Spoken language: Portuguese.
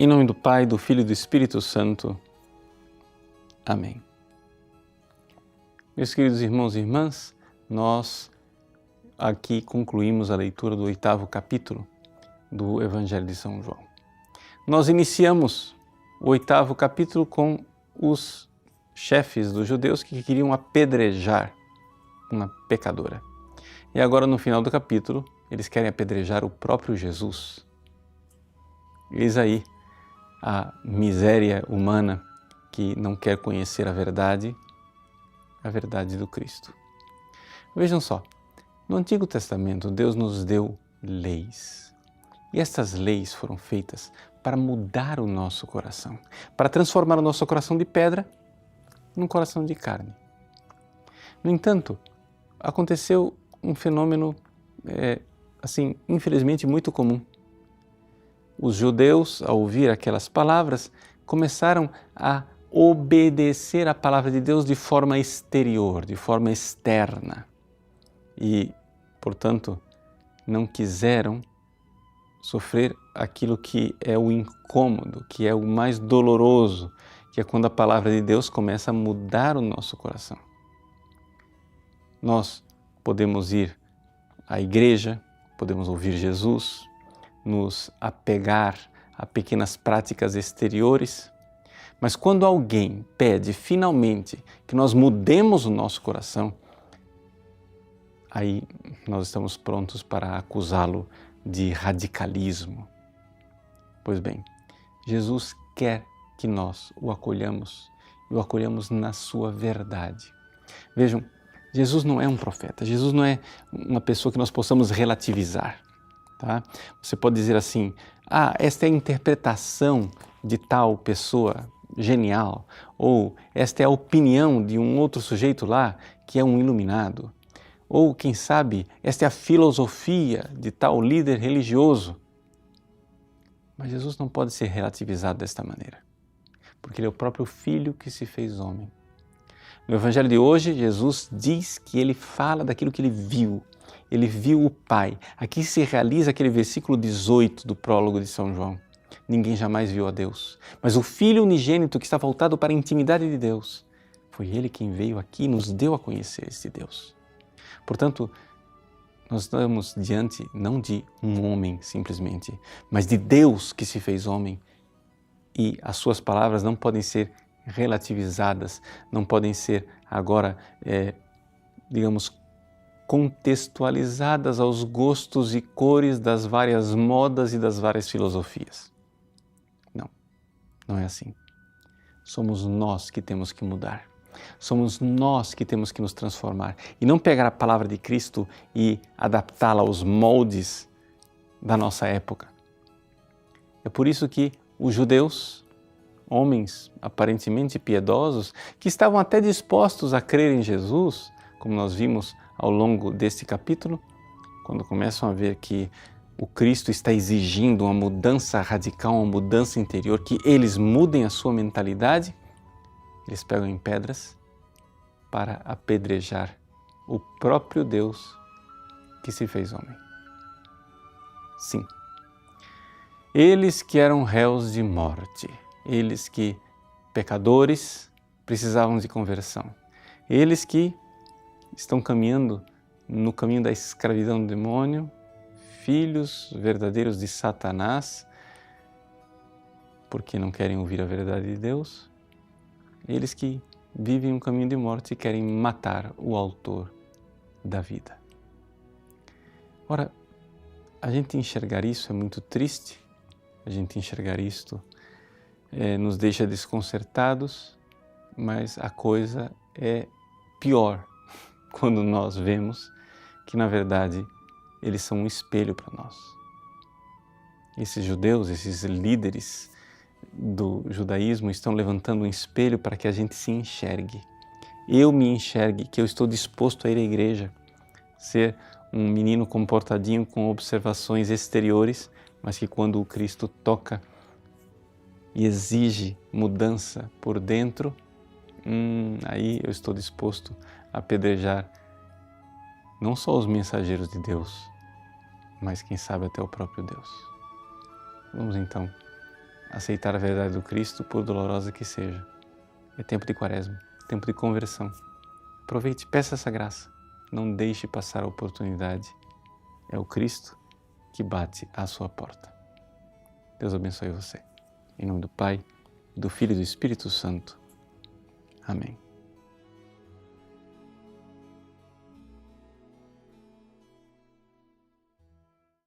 Em nome do Pai, do Filho e do Espírito Santo. Amém. Meus queridos irmãos e irmãs, nós aqui concluímos a leitura do 8º capítulo do Evangelho de São João. Nós iniciamos o 8º capítulo com os chefes dos judeus que queriam apedrejar uma pecadora. E agora, no final do capítulo, eles querem apedrejar o próprio Jesus. Eis aí a miséria humana que não quer conhecer a verdade do Cristo. Vejam só, no Antigo Testamento Deus nos deu leis. E estas leis foram feitas para mudar o nosso coração, para transformar o nosso coração de pedra num coração de carne. No entanto, aconteceu um fenômeno, infelizmente muito comum. Os judeus, ao ouvir aquelas palavras, começaram a obedecer a palavra de Deus de forma exterior, de forma externa. E, portanto, não quiseram sofrer aquilo que é o incômodo, que é o mais doloroso, que é quando a palavra de Deus começa a mudar o nosso coração. Nós podemos ir à igreja, podemos ouvir Jesus, nos apegar a pequenas práticas exteriores, mas quando alguém pede finalmente que nós mudemos o nosso coração, aí nós estamos prontos para acusá-lo de radicalismo. Pois bem, Jesus quer que nós o acolhamos na sua verdade. Vejam, Jesus não é um profeta, Jesus não é uma pessoa que nós possamos relativizar. Tá? Você pode dizer assim, esta é a interpretação de tal pessoa genial, ou esta é a opinião de um outro sujeito lá que é um iluminado, ou quem sabe, esta é a filosofia de tal líder religioso. Mas Jesus não pode ser relativizado desta maneira, porque Ele é o próprio Filho que se fez homem. No Evangelho de hoje, Jesus diz que Ele fala daquilo que Ele viu. Ele viu o Pai. Aqui se realiza aquele versículo 18 do prólogo de São João. Ninguém jamais viu a Deus, mas o Filho unigênito que está voltado para a intimidade de Deus, foi Ele quem veio aqui e nos deu a conhecer esse Deus. Portanto, nós estamos diante não de um homem simplesmente, mas de Deus que se fez homem. E as suas palavras não podem ser relativizadas, não podem ser agora, contextualizadas aos gostos e cores das várias modas e das várias filosofias. Não é assim. Somos nós que temos que mudar. Somos nós que temos que nos transformar e não pegar a palavra de Cristo e adaptá-la aos moldes da nossa época. É por isso que os judeus, homens aparentemente piedosos, que estavam até dispostos a crer em Jesus, como nós vimos ao longo deste capítulo, quando começam a ver que o Cristo está exigindo uma mudança radical, uma mudança interior, que eles mudem a sua mentalidade, eles pegam em pedras para apedrejar o próprio Deus que se fez homem. Sim, eles que eram réus de morte, eles que, pecadores, precisavam de conversão, eles que estão caminhando no caminho da escravidão do demônio, filhos verdadeiros de Satanás, porque não querem ouvir a verdade de Deus, eles que vivem um caminho de morte e querem matar o autor da vida. Ora, a gente enxergar isso é muito triste, a gente enxergar isto nos deixa desconcertados, mas a coisa é pior quando nós vemos que, na verdade, eles são um espelho para nós. Esses judeus, esses líderes do judaísmo estão levantando um espelho para que a gente se enxergue. Eu me enxergue, que eu estou disposto a ir à igreja, ser um menino comportadinho com observações exteriores, mas que quando o Cristo toca e exige mudança por dentro, aí eu estou disposto a apedrejar não só os mensageiros de Deus, mas quem sabe até o próprio Deus. Vamos então aceitar a verdade do Cristo, por dolorosa que seja. É tempo de quaresma, tempo de conversão. Aproveite, peça essa graça. Não deixe passar a oportunidade. É o Cristo que bate à sua porta. Deus abençoe você. Em nome do Pai, do Filho e do Espírito Santo. Amém.